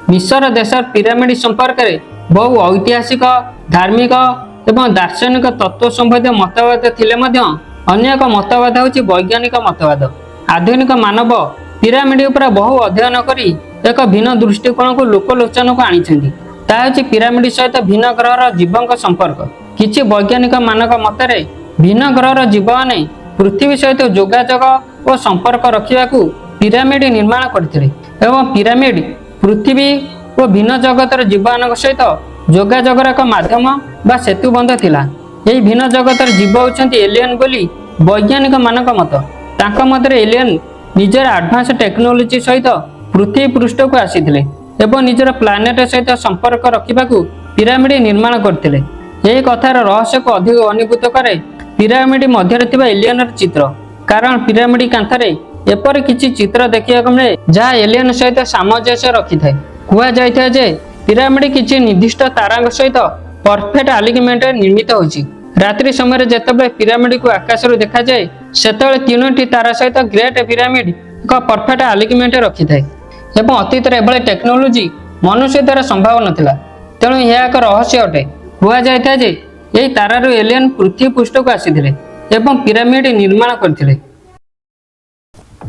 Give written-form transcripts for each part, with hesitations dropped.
मिस्र देश पिरामिड संपर्क में बहु ऐतिहासिक धार्मिक एवं दार्शनिक तत्व संबंधी मतवाद थिले मध्य अन्य एक मतवाद होची वैज्ञानिक मतवाद। आधुनिक मानव पिरामिड उपर बहु अध्ययन करी एक भिन्न दृष्टिकोण को लोकलोचन को आनी ताकि पिरामिड सहित भिन्न ग्रहर जीवों संपर्क। किछि वैज्ञानिक मानक मतरे भिन्न ग्रहर जीव माने पृथ्वी सहित जोगाजोग और संपर्क रखा पिरामिड निर्माण करथिले एवं पिरामिड पृथ्वी और भिन्न जगतर जीवान सहित जोगाजोगर एक माध्यम बा सेतुबंध थिला। यही भिन्न जगतर जीव होचंती एलियन बोली वैज्ञानिक मानक मत। तांका मतरे एलियन निजर एडवांस टेक्नोलोजी सहित पृथ्वी पृष्ठ को आसीथिले एवं निजर प्लानेट सहित संपर्क रखिबाकू पिरामिड निर्माण करथिले। यही कथार रहस्य को अधिक अनुभूत करे पिरामिड मध्य थिबा एलियनर चित्र। कारण पिरामिड कांथरे एपर किछि चित्र देखिବାକୁ मिले जहाँ एलियन सहित सामंजस्य रखी थाए। कुआ जायथाय जे पिरामिड किछि निर्दिष्ट तारांग सहित परफेक्ट अलिग्नमेंट निर्मित होछि। रात्रि समय जेतबे पिरामिड को आकाश रो देखा जाए सेतबे तीनोटी तारा सहित ग्रेट पिरामिड एक परफेक्ट अलिग्नमेंट रखी थाए एवं अतीत रे एभଳି टेक्नोलोजी मनुष्य द्वारा संभव नथिला। तेणु यह एक रहस्य अटे। कुआ जायथाय जे एही तारारू एलियन पृथ्वी पृष्ठ को आसीथिले एवं पिरामिड निर्माण करथिले।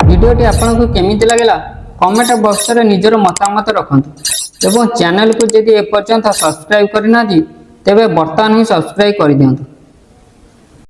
वीडियोटी आपको केमिति लागला कमेंट बॉक्स रे निजर मतामत रखंतु एवं चैनल को यदि एपर्यंत सब्सक्राइब करना तेबे बर्तमान ही सब्सक्राइब कर दियंतु।